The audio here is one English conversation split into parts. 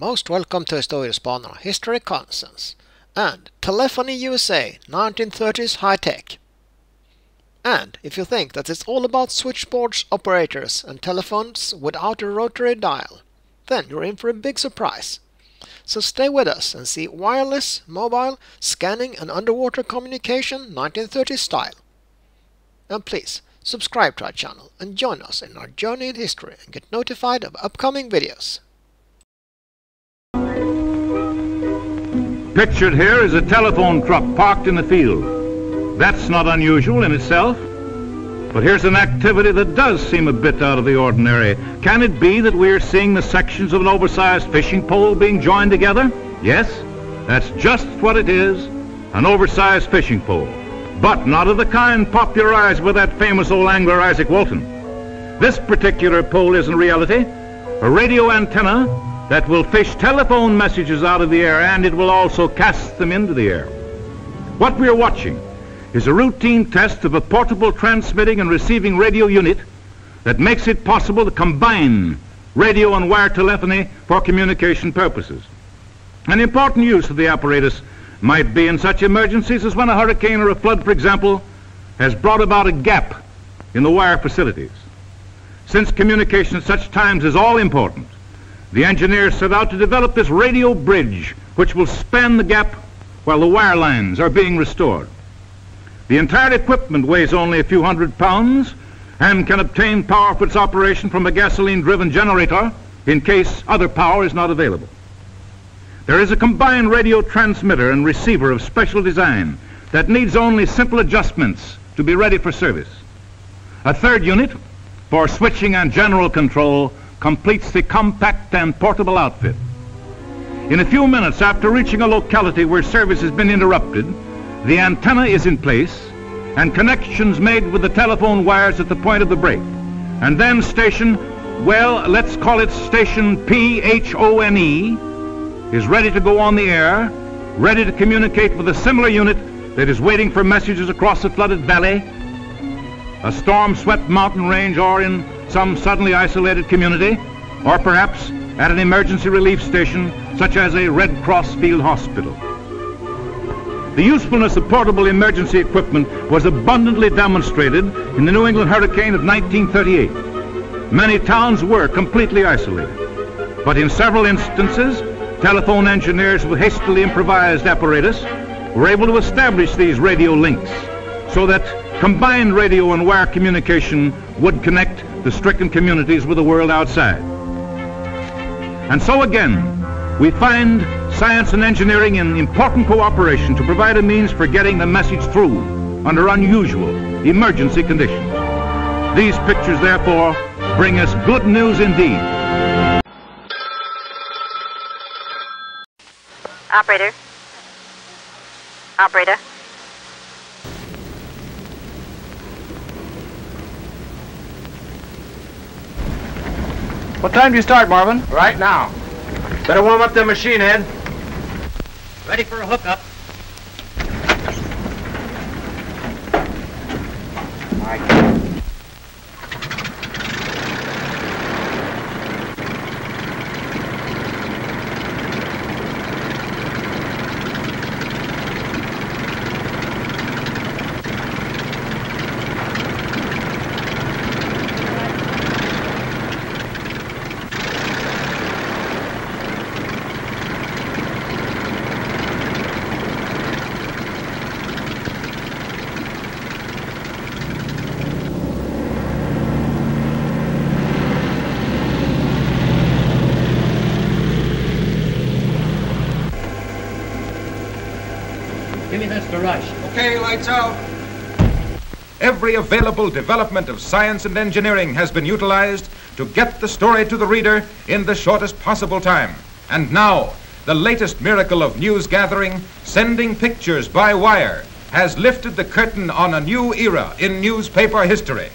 Most welcome to Historiespanarna History Constants and Telephony USA 1930s High Tech. And if you think that it's all about switchboards, operators and telephones without a rotary dial, then you're in for a big surprise. So stay with us and see wireless, mobile, scanning and underwater communication 1930s style. And please subscribe to our channel and join us in our journey in history and get notified of upcoming videos. Pictured here is a telephone truck parked in the field. That's not unusual in itself. But here's an activity that does seem a bit out of the ordinary. Can it be that we're seeing the sections of an oversized fishing pole being joined together? Yes, that's just what it is, an oversized fishing pole. But not of the kind popularized with that famous old angler Isaac Walton. This particular pole is in reality a radio antenna that will fish telephone messages out of the air, and it will also cast them into the air. What we are watching is a routine test of a portable transmitting and receiving radio unit that makes it possible to combine radio and wire telephony for communication purposes. An important use of the apparatus might be in such emergencies as when a hurricane or a flood, for example, has brought about a gap in the wire facilities. Since communication at such times is all important, the engineers set out to develop this radio bridge which will span the gap while the wire lines are being restored. The entire equipment weighs only a few hundred pounds and can obtain power for its operation from a gasoline-driven generator in case other power is not available. There is a combined radio transmitter and receiver of special design that needs only simple adjustments to be ready for service. A third unit for switching and general control completes the compact and portable outfit. In a few minutes after reaching a locality where service has been interrupted, the antenna is in place and connections made with the telephone wires at the point of the break. And then station, well, let's call it station PHONE, is ready to go on the air, ready to communicate with a similar unit that is waiting for messages across a flooded valley, a storm-swept mountain range, or in some suddenly isolated community, or perhaps at an emergency relief station such as a Red Cross field hospital. The usefulness of portable emergency equipment was abundantly demonstrated in the New England hurricane of 1938. Many towns were completely isolated, but in several instances, telephone engineers with hastily improvised apparatus were able to establish these radio links so that combined radio and wire communication would connect the stricken communities with the world outside. And so again, we find science and engineering in important cooperation to provide a means for getting the message through under unusual emergency conditions. These pictures, therefore, bring us good news indeed. Operator. Operator. What time do you start, Marvin? Right now. Better warm up the machine, Ed. Ready for a hookup. Give me this to rush. Okay, lights out. Every available development of science and engineering has been utilized to get the story to the reader in the shortest possible time. And now, the latest miracle of news gathering, sending pictures by wire, has lifted the curtain on a new era in newspaper history.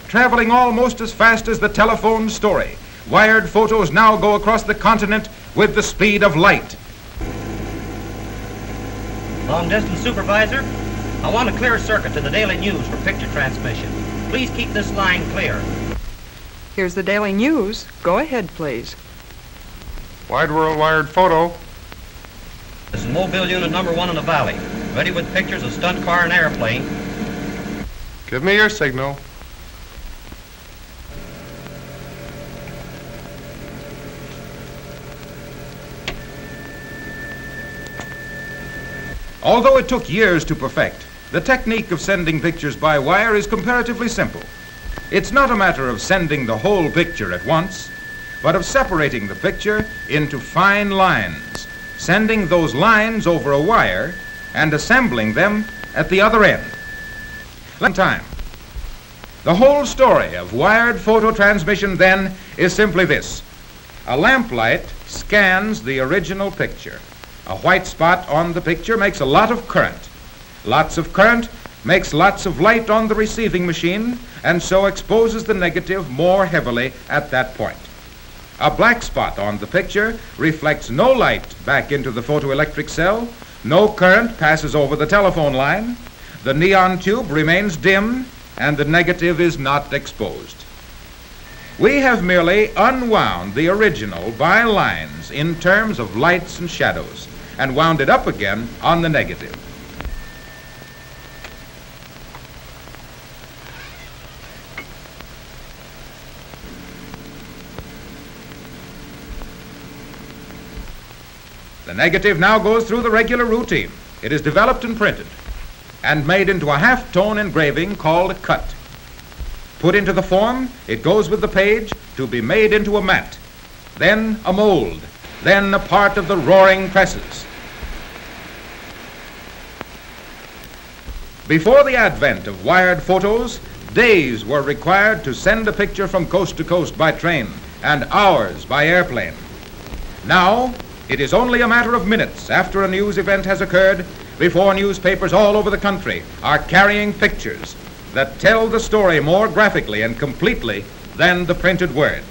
Traveling almost as fast as the telephone story, wired photos now go across the continent with the speed of light. Long distance supervisor, I want a clear circuit to the Daily News for picture transmission. Please keep this line clear. Here's the Daily News. Go ahead, please. Wide world wired photo. This is mobile unit number 1 in the valley, ready with pictures of stunt car and airplane. Give me your signal. Although it took years to perfect, the technique of sending pictures by wire is comparatively simple. It's not a matter of sending the whole picture at once, but of separating the picture into fine lines, sending those lines over a wire and assembling them at the other end. Time. The whole story of wired photo transmission then is simply this. A lamplight scans the original picture. A white spot on the picture makes a lot of current. Lots of current makes lots of light on the receiving machine and so exposes the negative more heavily at that point. A black spot on the picture reflects no light back into the photoelectric cell, no current passes over the telephone line, the neon tube remains dim, and the negative is not exposed. We have merely unwound the original by lines in terms of lights and shadows and wound it up again on the negative. The negative now goes through the regular routine. It is developed and printed and made into a half-tone engraving called a cut. Put into the form, it goes with the page to be made into a mat, then a mold, then a part of the roaring presses. Before the advent of wired photos, days were required to send a picture from coast to coast by train and hours by airplane. Now, it is only a matter of minutes after a news event has occurred before newspapers all over the country are carrying pictures that tell the story more graphically and completely than the printed word.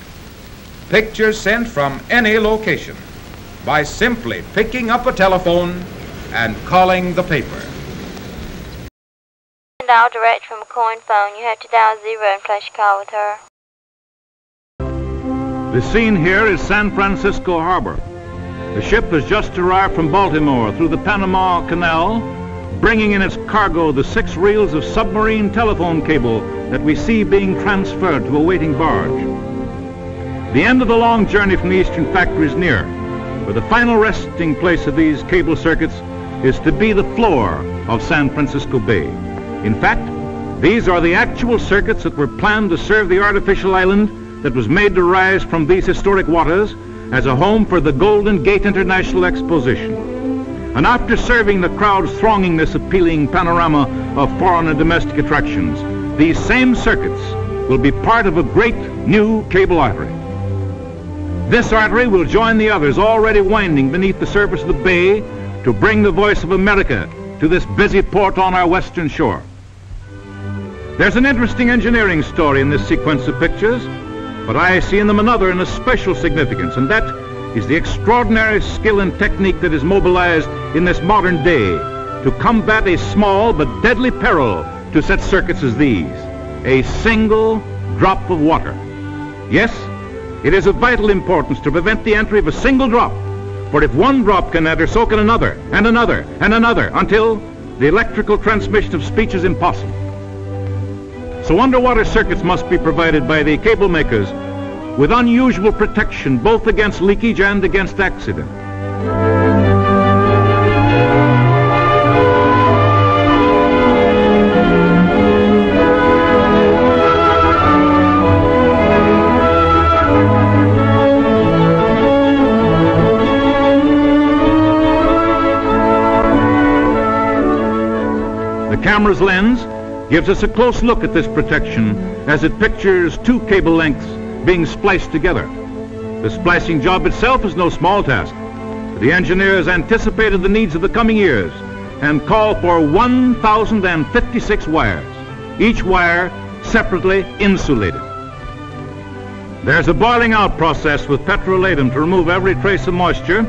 Pictures sent from any location by simply picking up a telephone and calling the paper. Dial direct from a coin phone. You have to dial 0 and place a call with her. The scene here is San Francisco Harbor. The ship has just arrived from Baltimore through the Panama Canal, bringing in its cargo the 6 reels of submarine telephone cable that we see being transferred to a waiting barge. The end of the long journey from the eastern factory is near, where the final resting place of these cable circuits is to be the floor of San Francisco Bay. In fact, these are the actual circuits that were planned to serve the artificial island that was made to rise from these historic waters as a home for the Golden Gate International Exposition. And after serving the crowds thronging this appealing panorama of foreign and domestic attractions, these same circuits will be part of a great new cable artery. This artery will join the others already winding beneath the surface of the bay to bring the voice of America to this busy port on our western shore. There's an interesting engineering story in this sequence of pictures, but I see in them another and a special significance, and that is the extraordinary skill and technique that is mobilized in this modern day to combat a small but deadly peril to such circuits as these, a single drop of water. Yes, it is of vital importance to prevent the entry of a single drop, for if one drop can enter, so can another, and another, and another, until the electrical transmission of speech is impossible. So underwater circuits must be provided by the cable makers with unusual protection both against leakage and against accident. The camera's lens gives us a close look at this protection as it pictures 2 cable lengths being spliced together. The splicing job itself is no small task. The engineers anticipated the needs of the coming years and called for 1,056 wires, each wire separately insulated. There's a boiling out process with petrolatum to remove every trace of moisture,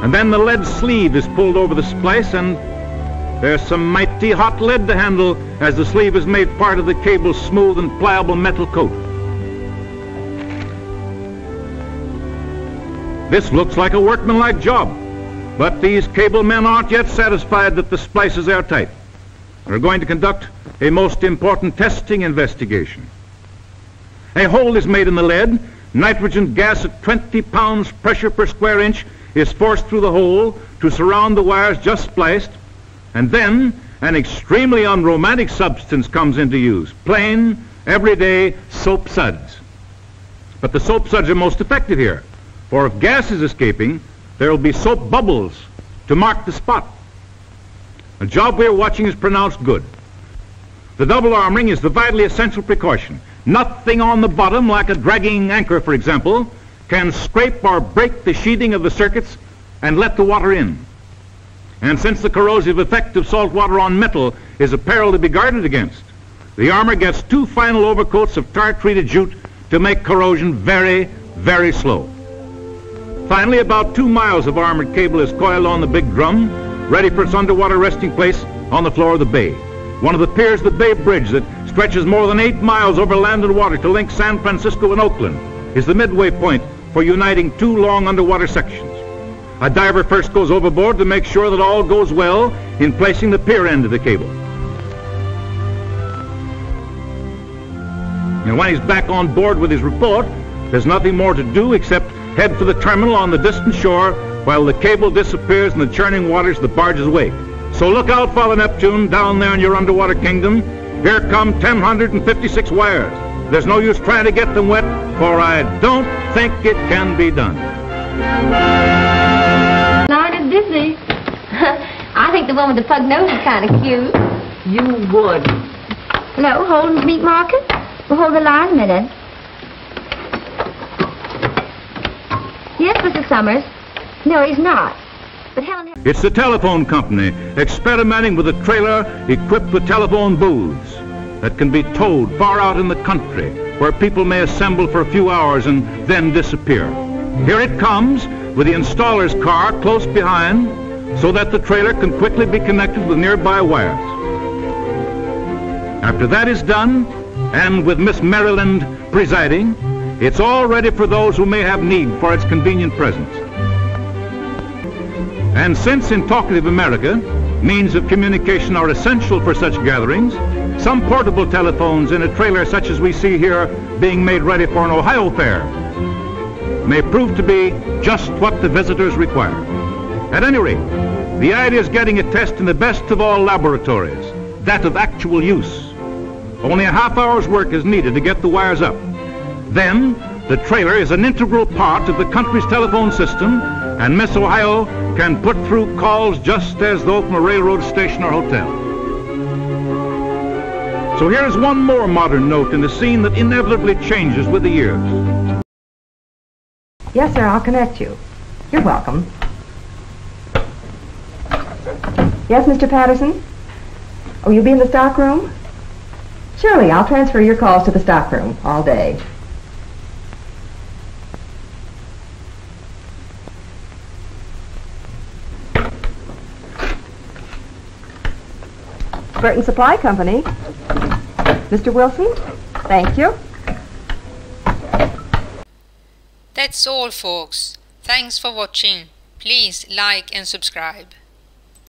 and then the lead sleeve is pulled over the splice, and there's some mighty hot lead to handle as the sleeve is made part of the cable's smooth and pliable metal coat. This looks like a workmanlike job, but these cable men aren't yet satisfied that the splice is airtight. They're going to conduct a most important testing investigation. A hole is made in the lead. Nitrogen gas at 20 pounds pressure per square inch is forced through the hole to surround the wires just spliced, and then an extremely unromantic substance comes into use, plain, everyday soap suds. But the soap suds are most effective here, for if gas is escaping, there will be soap bubbles to mark the spot. The job we're watching is pronounced good. The double armoring is the vitally essential precaution. Nothing on the bottom, like a dragging anchor, for example, can scrape or break the sheathing of the circuits and let the water in. And since the corrosive effect of salt water on metal is a peril to be guarded against, the armor gets 2 final overcoats of tar-treated jute to make corrosion very, very slow. Finally, about 2 miles of armored cable is coiled on the big drum, ready for its underwater resting place on the floor of the bay. One of the piers of the Bay Bridge that stretches more than 8 miles over land and water to link San Francisco and Oakland is the midway point for uniting 2 long underwater sections. A diver first goes overboard to make sure that all goes well in placing the pier end of the cable. And when he's back on board with his report, there's nothing more to do except head for the terminal on the distant shore while the cable disappears in the churning waters of the barge's wake. So look out, Father Neptune, down there in your underwater kingdom. Here come 1,056 wires. There's no use trying to get them wet, for I don't think it can be done. Lord, it's dizzy. I think the one with the pug nose is kind of cute. You would. No, hold meat market. We'll hold the line a minute. Yes, Mrs. Summers. No, he's not. But Helen... It's the telephone company experimenting with a trailer equipped with telephone booths that can be towed far out in the country where people may assemble for a few hours and then disappear. Here it comes with the installer's car close behind so that the trailer can quickly be connected with nearby wires. After that is done, and with Miss Maryland presiding, it's all ready for those who may have need for its convenient presence. And since in talkative America, means of communication are essential for such gatherings, some portable telephones in a trailer such as we see here being made ready for an Ohio fair may prove to be just what the visitors require. At any rate, the idea is getting a test in the best of all laboratories, that of actual use. Only a half-hour's work is needed to get the wires up. Then, the trailer is an integral part of the country's telephone system, and Miss Ohio can put through calls just as though from a railroad station or hotel. So here's one more modern note in a scene that inevitably changes with the years. Yes, sir, I'll connect you. You're welcome. Yes, Mr. Patterson? Oh, you'll be in the stockroom? Surely, I'll transfer your calls to the stockroom all day. Burton Supply Company. Mr. Wilson? Thank you. That's all, folks. Thanks for watching. Please like and subscribe.